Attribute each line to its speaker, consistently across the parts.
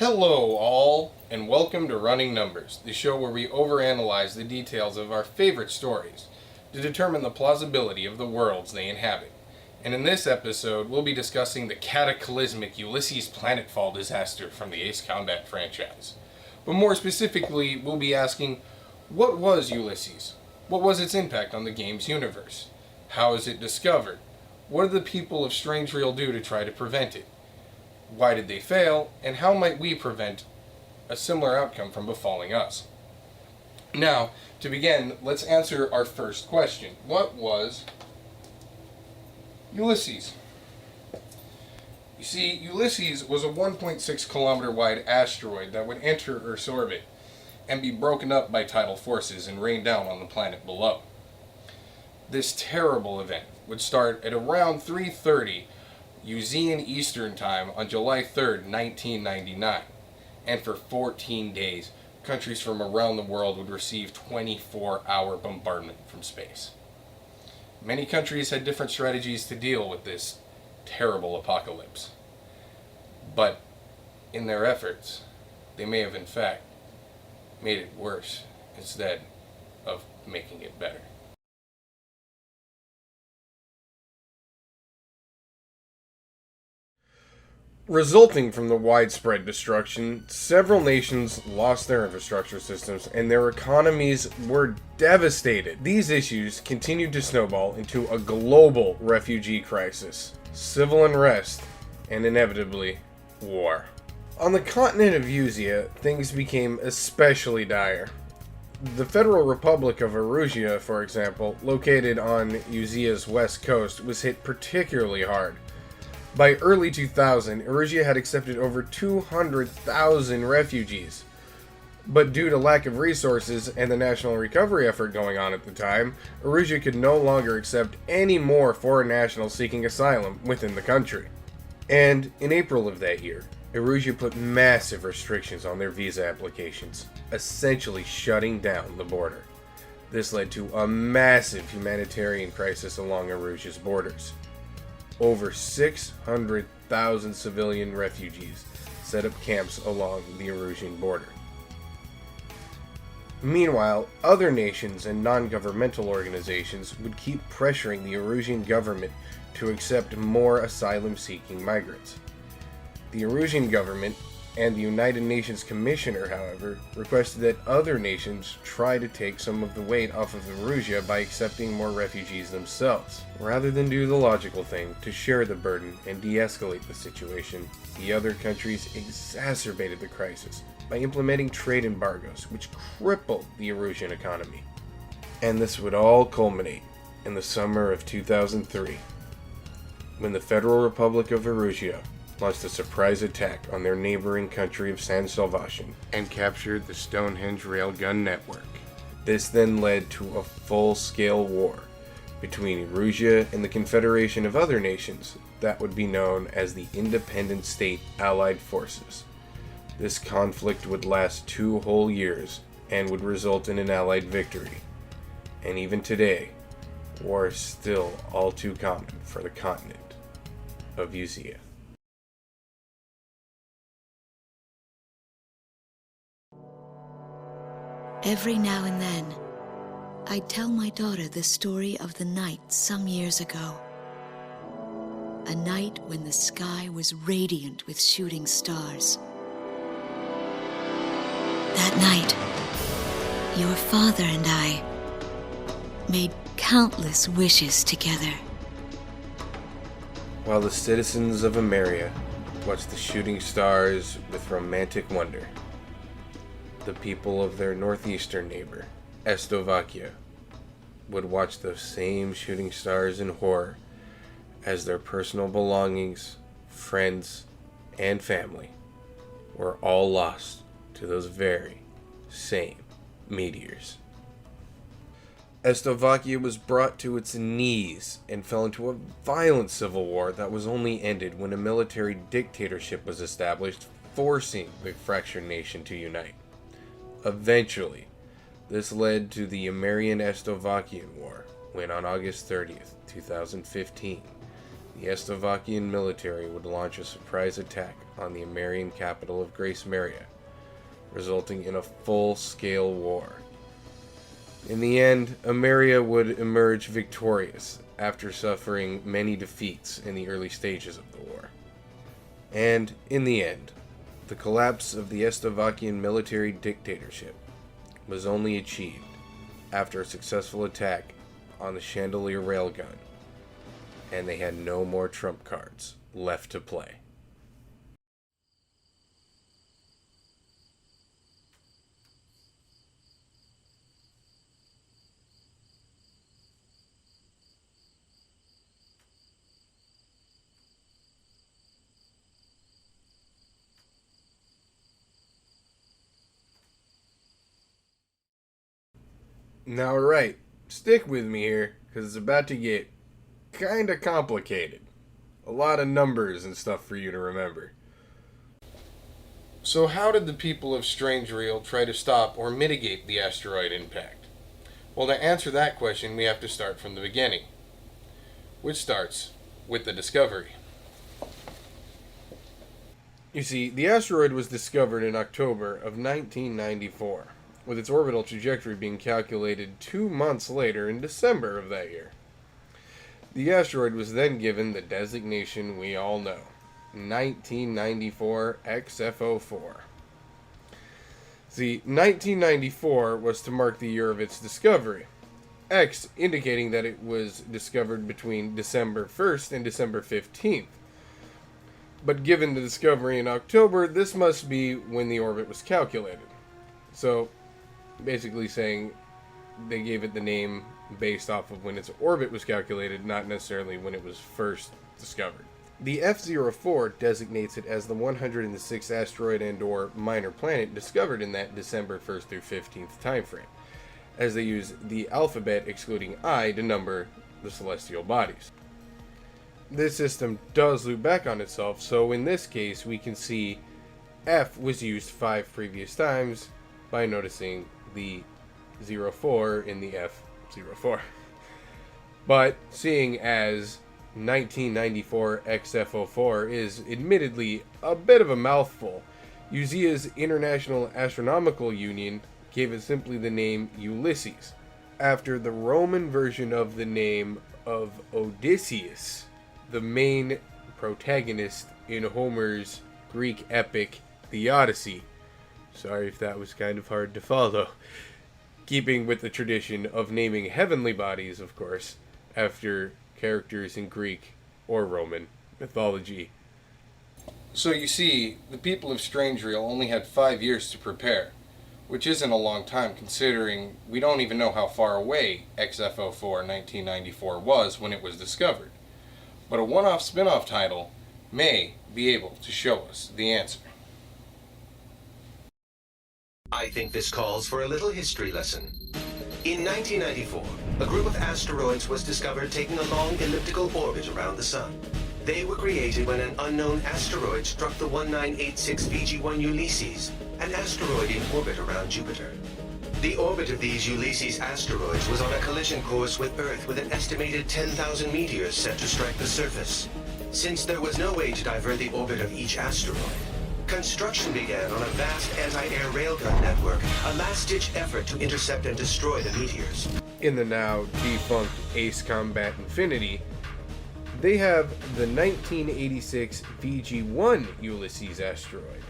Speaker 1: Hello all, and welcome to Running Numbers, the show where we overanalyze the details of our favorite stories to determine the plausibility of the worlds they inhabit. And in this episode, we'll be discussing the cataclysmic Ulysses Planetfall disaster from the Ace Combat franchise. But more specifically, we'll be asking, what was Ulysses? What was its impact on the game's universe? How is it discovered? What did the people of Strangereal do to try to prevent it? Why did they fail, and how might we prevent a similar outcome from befalling us? Now, to begin, let's answer our first question. What was Ulysses? You see, Ulysses was a 1.6 kilometer wide asteroid that would enter Earth's orbit and be broken up by tidal forces and rain down on the planet below. This terrible event would start at around 3:30 Usean Eastern Time on July 3rd, 1999. And for 14 days, countries from around the world would receive 24-hour bombardment from space. Many countries had different strategies to deal with this terrible apocalypse. But in their efforts, they may have in fact made it worse instead of making it better. Resulting from the widespread destruction, several nations lost their infrastructure systems and their economies were devastated. These issues continued to snowball into a global refugee crisis, civil unrest, and inevitably, war. On the continent of Eusia, things became especially dire. The Federal Republic of Erusia, for example, located on Eusia's west coast, was hit particularly hard. By early 2000, Erusia had accepted over 200,000 refugees. But due to lack of resources and the national recovery effort going on at the time, Erusia could no longer accept any more foreign nationals seeking asylum within the country. And in April of that year, Erusia put massive restrictions on their visa applications, essentially shutting down the border. This led to a massive humanitarian crisis along Erusia's borders. Over 600,000 civilian refugees set up camps along the Erusian border. Meanwhile, other nations and non-governmental organizations would keep pressuring the Erusian government to accept more asylum-seeking migrants. The Erusian government and the United Nations Commissioner, however, requested that other nations try to take some of the weight off of Erusia by accepting more refugees themselves. Rather than do the logical thing to share the burden and de-escalate the situation, the other countries exacerbated the crisis by implementing trade embargoes, which crippled the Erusian economy. And this would all culminate in the summer of 2003, when the Federal Republic of Erusia launched a surprise attack on their neighboring country of San Salvation and captured the Stonehenge railgun network. This then led to a full-scale war between Erusia and the confederation of other nations that would be known as the Independent State Allied Forces. This conflict would last 2 whole years and would result in an Allied victory. And even today, war is still all too common for the continent of Eusia.
Speaker 2: Every now and then, I'd tell my daughter the story of the night some years ago. A night when the sky was radiant with shooting stars. That night, your father and I made countless wishes together.
Speaker 1: While the citizens of Ameria watched the shooting stars with romantic wonder, the people of their northeastern neighbor, Slovakia, would watch those same shooting stars in horror as their personal belongings, friends, and family were all lost to those very same meteors. Slovakia was brought to its knees and fell into a violent civil war that was only ended when a military dictatorship was established, forcing the fractured nation to unite. Eventually, this led to the American-Slovakian War, when on August 30th, 2015, the the Estovakian military would launch a surprise attack on the Amerian capital of Grace Maria, resulting in a full-scale war. In the end, Ameria would emerge victorious after suffering many defeats in the early stages of the war. And, in the end, the collapse of the Estovakian military dictatorship was only achieved after a successful attack on the Chandelier railgun, and they had no more trump cards left to play. Now, right, stick with me here, because it's about to get kinda complicated. A lot of numbers and stuff for you to remember. So how did the people of Strangereal try to stop or mitigate the asteroid impact? Well, to answer that question, we have to start from the beginning, which starts with the discovery. You see, the asteroid was discovered in October of 1994, with its orbital trajectory being calculated 2 months later in December of that year. The asteroid was then given the designation we all know, 1994 XF04. See, 1994 was to mark the year of its discovery, X indicating that it was discovered between December 1st and December 15th. But given the discovery in October, this must be when the orbit was calculated. So, basically saying they gave it the name based off of when its orbit was calculated, not necessarily when it was first discovered. The F04 designates it as the 106th asteroid and/or minor planet discovered in that December 1st through 15th timeframe, as they use the alphabet excluding I to number the celestial bodies. This system does loop back on itself, so in this case we can see F was used 5 previous times by noticing the 04 in the F04. But seeing as 1994 XF04 is admittedly a bit of a mouthful, USEA's International Astronomical Union gave it simply the name Ulysses, after the Roman version of the name of Odysseus, the main protagonist in Homer's Greek epic, The Odyssey. Sorry if that was kind of hard to follow. Keeping with the tradition of naming heavenly bodies, of course, after characters in Greek or Roman mythology. So you see, the people of Strangereal only had 5 years to prepare, which isn't a long time considering we don't even know how far away XF04 1994 was when it was discovered. But a one-off spin-off title may be able to show us the answer.
Speaker 3: I think this calls for a little history lesson. In 1994, a group of asteroids was discovered taking a long elliptical orbit around the Sun. They were created when an unknown asteroid struck the 1986 VG1 Ulysses, an asteroid in orbit around Jupiter. The orbit of these Ulysses asteroids was on a collision course with Earth with an estimated 10,000 meteors set to strike the surface. Since there was no way to divert the orbit of each asteroid, construction began on a vast anti-air railgun network, a last-ditch effort to intercept and destroy the meteors.
Speaker 1: In the now defunct Ace Combat Infinity, they have the 1986 VG1 Ulysses asteroid.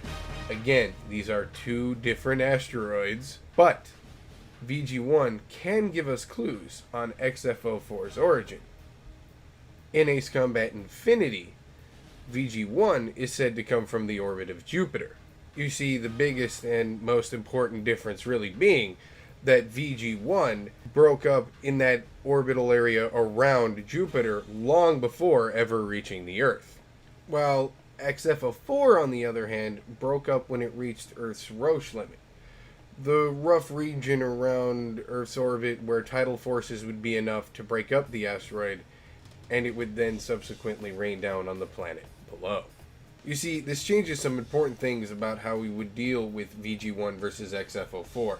Speaker 1: Again, these are 2 different asteroids, but VG1 can give us clues on XF04's origin. In Ace Combat Infinity, VG1 is said to come from the orbit of Jupiter. You see, the biggest and most important difference really being that VG1 broke up in that orbital area around Jupiter long before ever reaching the Earth. While XF04, on the other hand, broke up when it reached Earth's Roche limit, the rough region around Earth's orbit where tidal forces would be enough to break up the asteroid, and it would then subsequently rain down on the planet below. You see, this changes some important things about how we would deal with VG1 versus XF04.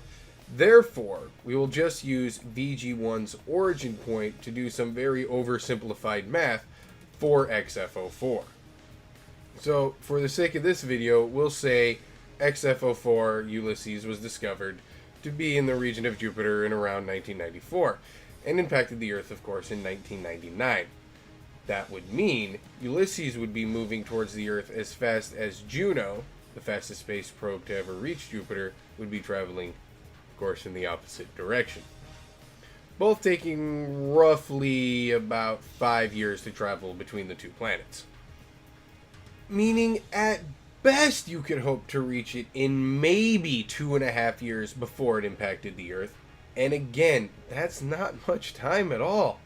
Speaker 1: Therefore, we will just use VG1's origin point to do some very oversimplified math for XF04. So, for the sake of this video, we'll say XF04 Ulysses was discovered to be in the region of Jupiter in around 1994, and impacted the Earth, of course, in 1999. That would mean Ulysses would be moving towards the Earth as fast as Juno, the fastest space probe to ever reach Jupiter, would be traveling, of course, in the opposite direction. Both taking roughly about 5 years to travel between the two planets. Meaning, at best, you could hope to reach it in maybe 2.5 years before it impacted the Earth. And again, that's not much time at all.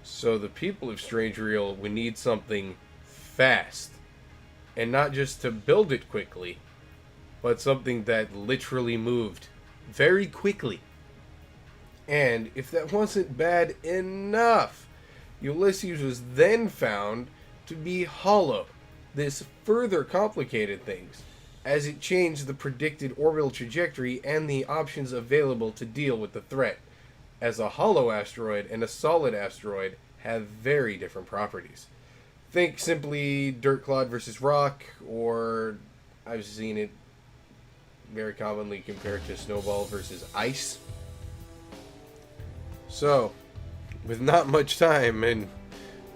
Speaker 1: So the people of Strangereal would need something fast. And not just to build it quickly, but something that literally moved very quickly. And if that wasn't bad enough, Ulysses was then found to be hollow. This further complicated things, as it changed the predicted orbital trajectory and the options available to deal with the threat, as a hollow asteroid and a solid asteroid have very different properties. Think simply dirt clod versus rock, or I've seen it very commonly compared to snowball versus ice. So, with not much time and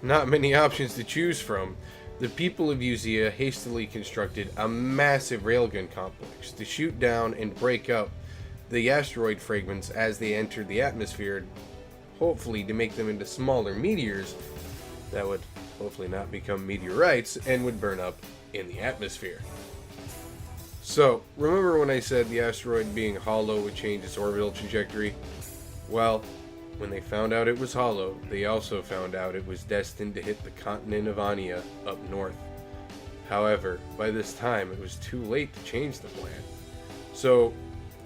Speaker 1: not many options to choose from, the people of Usea hastily constructed a massive railgun complex to shoot down and break up the asteroid fragments as they entered the atmosphere, hopefully to make them into smaller meteors that would hopefully not become meteorites and would burn up in the atmosphere. So, remember when I said the asteroid being hollow would change its orbital trajectory? Well, when they found out it was hollow, they also found out it was destined to hit the continent of Ania up north. However, by this time, it was too late to change the plan. So,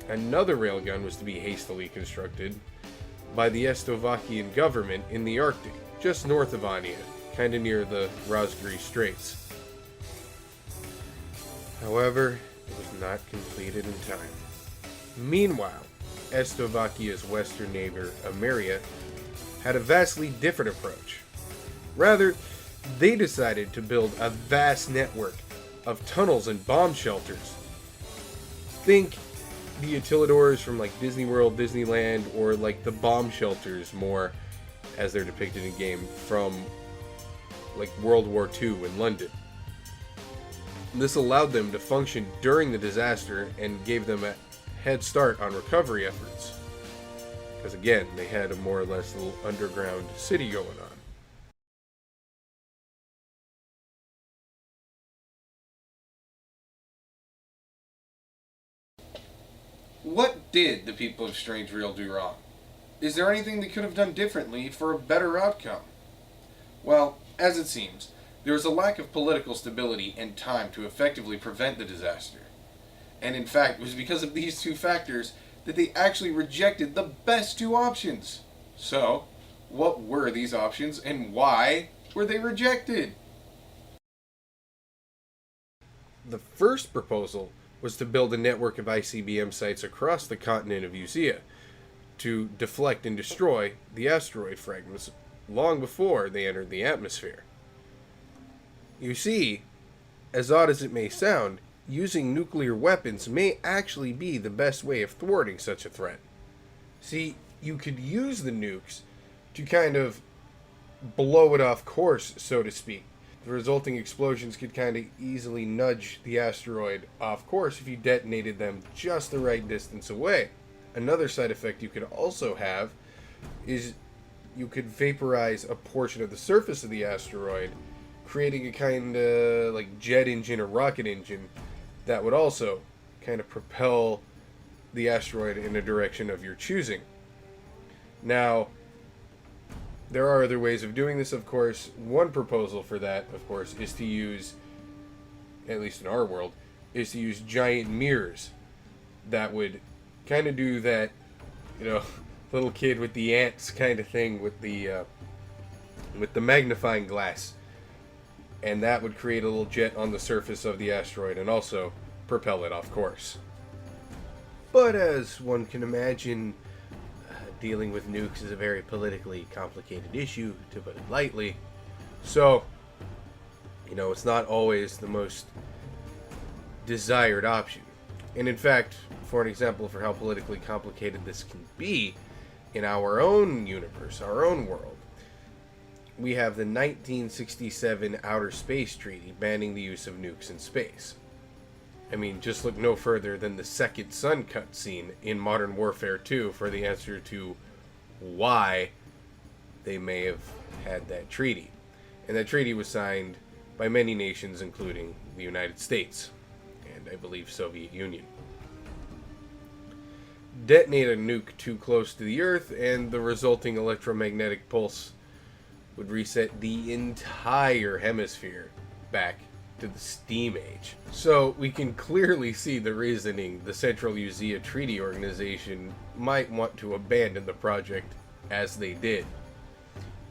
Speaker 1: another railgun was to be hastily constructed by the Slovakian government in the Arctic, just north of Ania, kind of near the Razgri Straits. However, it was not completed in time. Meanwhile, Slovakia's western neighbor, Ameria, had a vastly different approach. Rather, they decided to build a vast network of tunnels and bomb shelters. Think the utilidors from like Disney World, Disneyland, or like the bomb shelters more as they're depicted in game from like World War II in London. This allowed them to function during the disaster and gave them a head start on recovery efforts. Because again, they had a more or less little underground city going on. What did the people of Strangereal do wrong? Is there anything they could have done differently for a better outcome? Well, as it seems, there was a lack of political stability and time to effectively prevent the disaster. And in fact, it was because of these two factors that they actually rejected the best two options. So, what were these options and why were they rejected? The first proposal was to build a network of ICBM sites across the continent of Usea to deflect and destroy the asteroid fragments long before they entered the atmosphere. You see, as odd as it may sound, using nuclear weapons may actually be the best way of thwarting such a threat. See, you could use the nukes to kind of blow it off course, so to speak. The resulting explosions could kind of easily nudge the asteroid off course if you detonated them just the right distance away. Another side effect you could also have is you could vaporize a portion of the surface of the asteroid, creating a kind of like jet engine or rocket engine that would also kind of propel the asteroid in a direction of your choosing. Now, there are other ways of doing this, of course. One proposal for that, of course, is to use, at least in our world, is to use giant mirrors that would kind of do that, you know, little kid with the ants kind of thing with the magnifying glass. And that would create a little jet on the surface of the asteroid and also propel it off course. But as one can imagine, dealing with nukes is a very politically complicated issue, to put it lightly. So, it's not always the most desired option. And in fact, for an example for how politically complicated this can be, in our own universe, our own world, we have the 1967 Outer Space Treaty banning the use of nukes in space. I mean, just look no further than the second sun cutscene in Modern Warfare 2 for the answer to why they may have had that treaty. And that treaty was signed by many nations, including the United States and I believe Soviet Union. Detonate a nuke too close to the Earth, and the resulting electromagnetic pulse would reset the entire hemisphere back to the steam age. So we can clearly see the reasoning the Central Usia Treaty Organization might want to abandon the project as they did.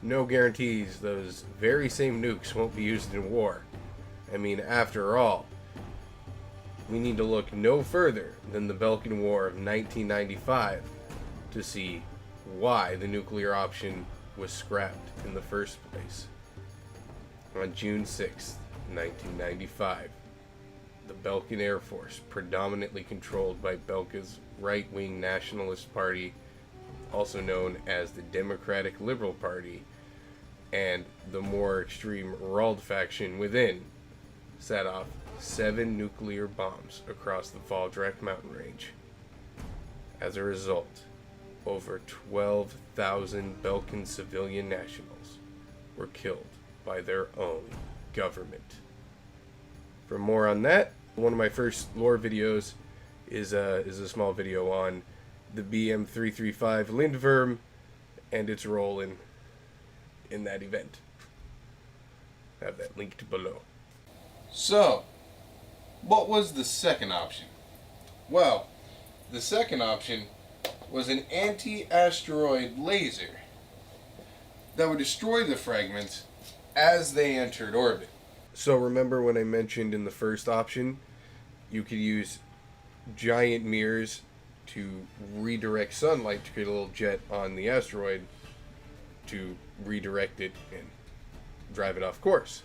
Speaker 1: No guarantees those very same nukes won't be used in war. I mean, after all, we need to look no further than the Balkan War of 1995 to see why the nuclear option was scrapped in the first place. On June 6th, 1995, the Balkan Air Force, predominantly controlled by Belka's right-wing nationalist party, also known as the Democratic Liberal Party, and the more extreme Rald faction within, set off 7 nuclear bombs across the Valdrak mountain range. As a result, over 12,000 Balkan civilian nationals were killed by their own government. For more on that, one of my first lore videos is a small video on the BM-335 Lindworm and its role in that event. I have that linked below. So, what was the second option? Well, the second option was an anti-asteroid laser that would destroy the fragments as they entered orbit. So remember when I mentioned in the first option, you could use giant mirrors to redirect sunlight to create a little jet on the asteroid to redirect it and drive it off course.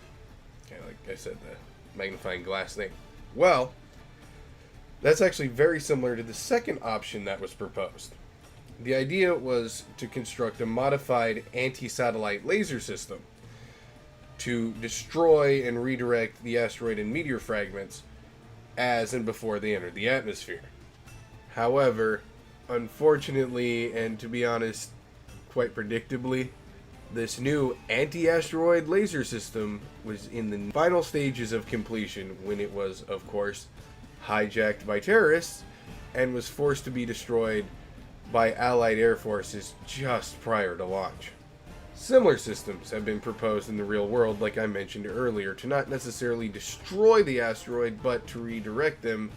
Speaker 1: Kind of like I said, the magnifying glass thing. Well, that's actually very similar to the second option that was proposed. The idea was to construct a modified anti-satellite laser system to destroy and redirect the asteroid and meteor fragments as and before they entered the atmosphere. However, unfortunately, and to be honest, quite predictably, this new anti-asteroid laser system was in the final stages of completion when it was, of course, hijacked by terrorists and was forced to be destroyed by Allied air forces just prior to launch. Similar systems have been proposed in the real world, like I mentioned earlier, to not necessarily destroy the asteroid, but to redirect them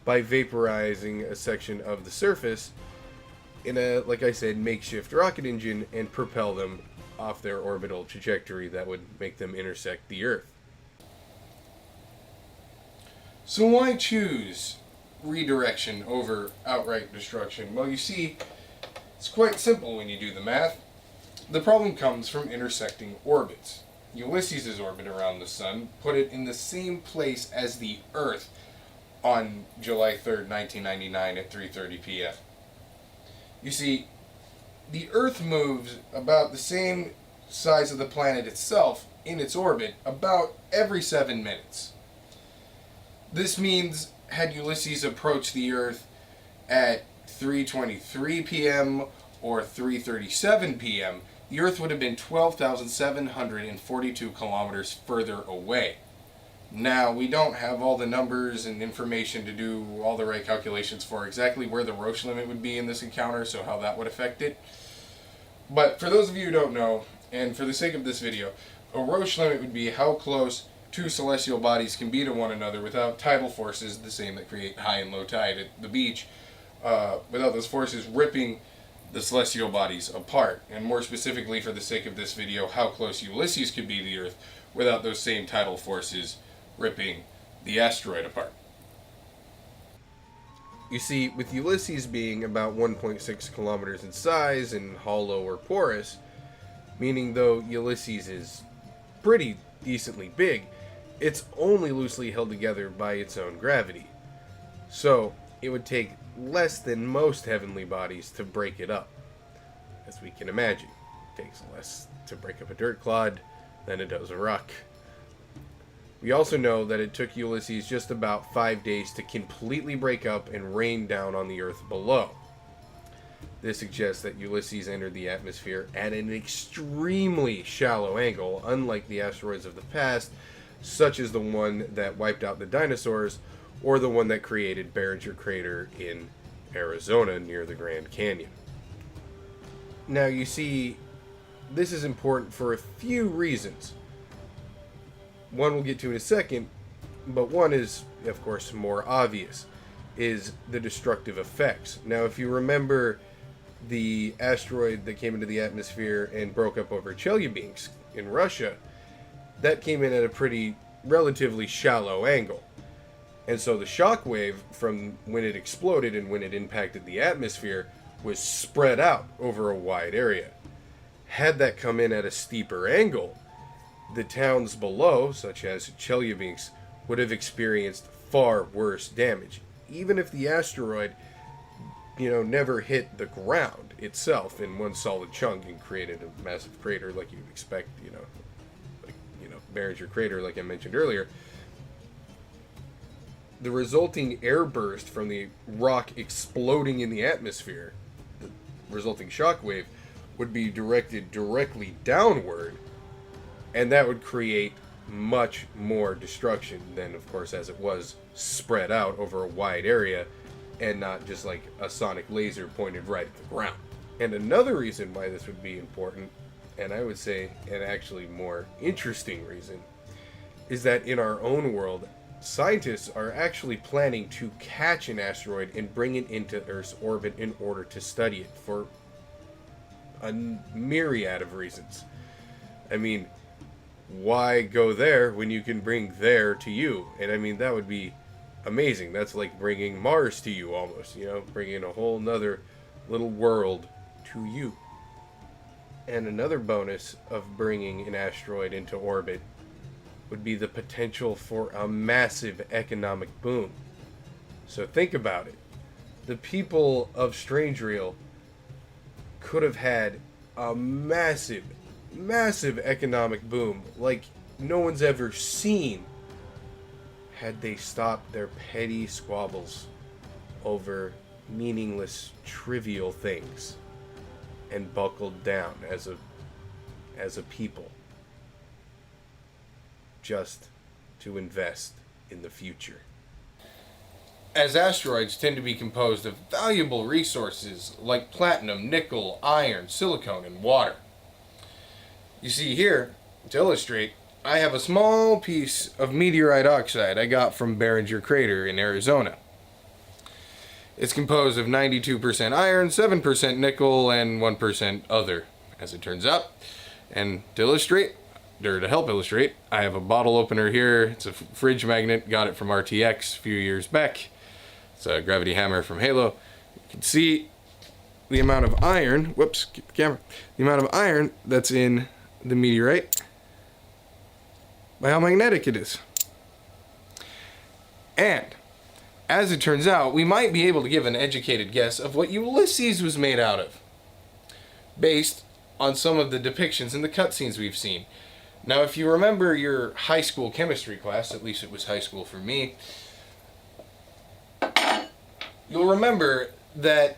Speaker 1: by vaporizing a section of the surface in a, like I said, makeshift rocket engine and propel them off their orbital trajectory that would make them intersect the Earth. So why choose redirection over outright destruction? Well, you see, it's quite simple when you do the math. The problem comes from intersecting orbits. Ulysses' orbit around the Sun put it in the same place as the Earth on July 3rd, 1999 at 3:30 p.m. You see, the Earth moves about the same size of the planet itself in its orbit about every 7 minutes. This means had Ulysses approached the Earth at 3:23 p.m. or 3:37 p.m., the Earth would have been 12,742 kilometers further away. Now, we don't have all the numbers and information to do all the right calculations for exactly where the Roche limit would be in this encounter, so how that would affect it. But for those of you who don't know, and for the sake of this video, a Roche limit would be how close two celestial bodies can be to one another without tidal forces, the same that create high and low tide at the beach, without those forces ripping the celestial bodies apart. And more specifically, for the sake of this video, how close Ulysses could be to the Earth without those same tidal forces ripping the asteroid apart. You see, with Ulysses being about 1.6 kilometers in size and hollow or porous, meaning though Ulysses is pretty decently big, it's only loosely held together by its own gravity. So, it would take less than most heavenly bodies to break it up. As we can imagine, it takes less to break up a dirt clod than it does a rock. We also know that it took Ulysses just about 5 days to completely break up and rain down on the Earth below. This suggests that Ulysses entered the atmosphere at an extremely shallow angle, unlike the asteroids of the past, such as the one that wiped out the dinosaurs, or the one that created Barringer Crater in Arizona near the Grand Canyon. Now you see, this is important for a few reasons. One we'll get to in a second, but one is, of course, more obvious, is the destructive effects. Now, if you remember the asteroid that came into the atmosphere and broke up over Chelyabinsk in Russia, that came in at a pretty relatively shallow angle. And so the shock wave from when it exploded and when it impacted the atmosphere was spread out over a wide area. Had that come in at a steeper angle, the towns below, such as Chelyabinsk, would have experienced far worse damage, even if the asteroid, never hit the ground itself in one solid chunk and created a massive crater like you'd expect, Barringer Crater, like I mentioned earlier. The resulting air burst from the rock exploding in the atmosphere, the resulting shock wave, would be directed directly downward, and that would create much more destruction than, of course, as it was spread out over a wide area and not just like a sonic laser pointed right at the ground. And another reason why this would be important, and I would say an actually more interesting reason, is that in our own world, scientists are actually planning to catch an asteroid and bring it into Earth's orbit in order to study it for a myriad of reasons. I mean, why go there when you can bring there to you? And I mean, that would be amazing. That's like bringing Mars to you almost, bringing a whole nother little world to you. And another bonus of bringing an asteroid into orbit would be the potential for a massive economic boom. So think about it. The people of Strangereal could have had a massive economic boom like no one's ever seen had they stopped their petty squabbles over meaningless, trivial things and buckled down as a people just to invest in the future. As asteroids tend to be composed of valuable resources like platinum, nickel, iron, silicon, and water. You see here, to illustrate, I have a small piece of meteorite oxide I got from Barringer Crater in Arizona. It's composed of 92% iron, 7% nickel, and 1% other, as it turns out. And to help illustrate, I have a bottle opener here. It's a fridge magnet, got it from RTX a few years back. It's a gravity hammer from Halo. You can see the amount of iron, get the camera, the amount of iron that's in the meteorite by how magnetic it is. And as it turns out, we might be able to give an educated guess of what Ulysses was made out of, based on some of the depictions in the cutscenes we've seen. Now, if you remember your high school chemistry class, at least it was high school for me, you'll remember that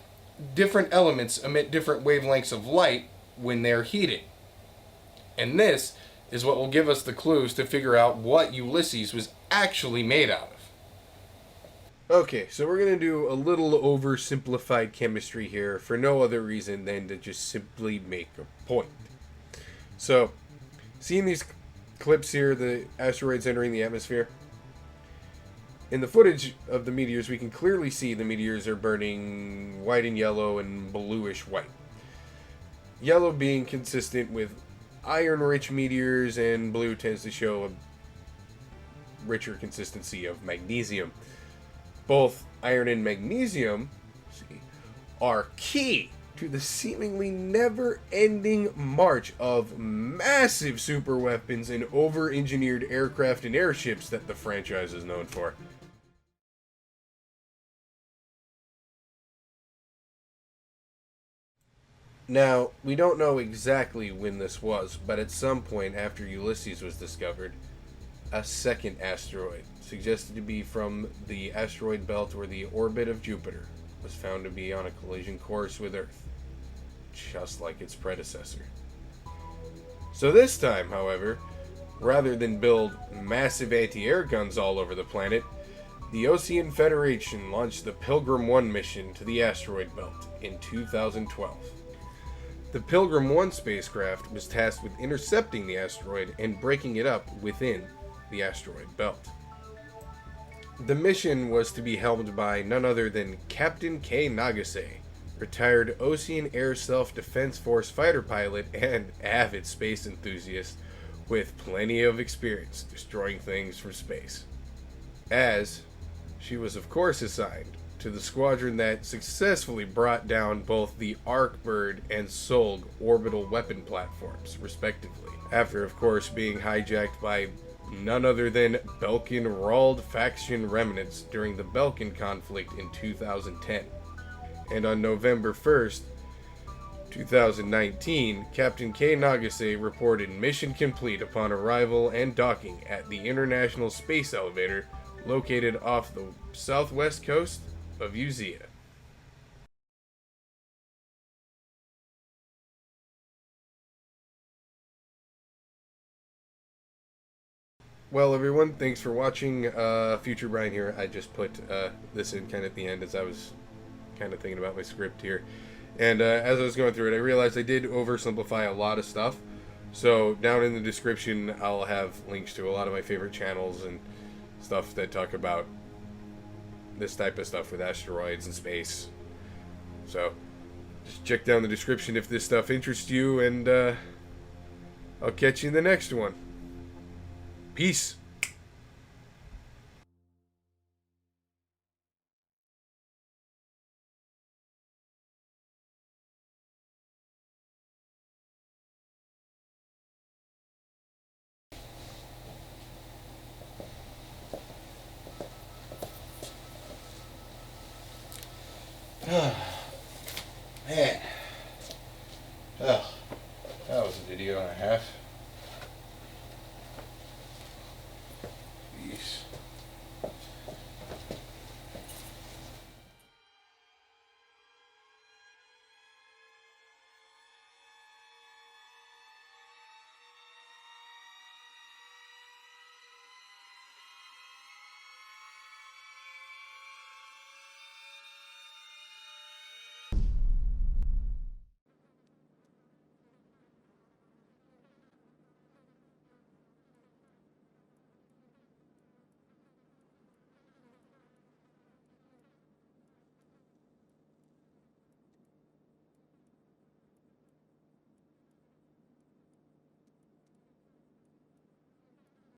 Speaker 1: different elements emit different wavelengths of light when they're heated. And this is what will give us the clues to figure out what Ulysses was actually made out of. Okay, so we're going to do a little oversimplified chemistry here for no other reason than to just simply make a point. So, seeing these clips here, the asteroids entering the atmosphere, in the footage of the meteors, we can clearly see the meteors are burning white and yellow and bluish white. Yellow being consistent with iron-rich meteors, and blue tends to show a richer consistency of magnesium. Both iron and magnesium are key to the seemingly never-ending march of massive super weapons and over-engineered aircraft and airships that the franchise is known for. Now, we don't know exactly when this was, but at some point after Ulysses was discovered, a second asteroid, suggested to be from the asteroid belt or the orbit of Jupiter, was found to be on a collision course with Earth, just like its predecessor. So this time, however, rather than build massive anti-air guns all over the planet, the Ocean Federation launched the Pilgrim 1 mission to the asteroid belt in 2012. The Pilgrim 1 spacecraft was tasked with intercepting the asteroid and breaking it up within the asteroid belt. The mission was to be helmed by none other than Captain K. Nagase, retired Ocean Air Self-Defense Force fighter pilot and avid space enthusiast with plenty of experience destroying things from space. As she was of course assigned to the squadron that successfully brought down both the Arkbird and Solg orbital weapon platforms, respectively, after of course being hijacked by none other than Belkin-Rald faction remnants during the Belkin conflict in 2010. And on November 1st, 2019, Captain K. Nagase reported mission complete upon arrival and docking at the International Space Elevator located off the southwest coast of Usea. Well, everyone, thanks for watching. Future Brian here. I just put this in kind of at the end as I was kind of thinking about my script here. And as I was going through it, I realized I did oversimplify a lot of stuff. So down in the description, I'll have links to a lot of my favorite channels and stuff that talk about this type of stuff with asteroids and space. So just check down the description if this stuff interests you, and I'll catch you in the next one. Peace. Man. Oh, that was a video and a half.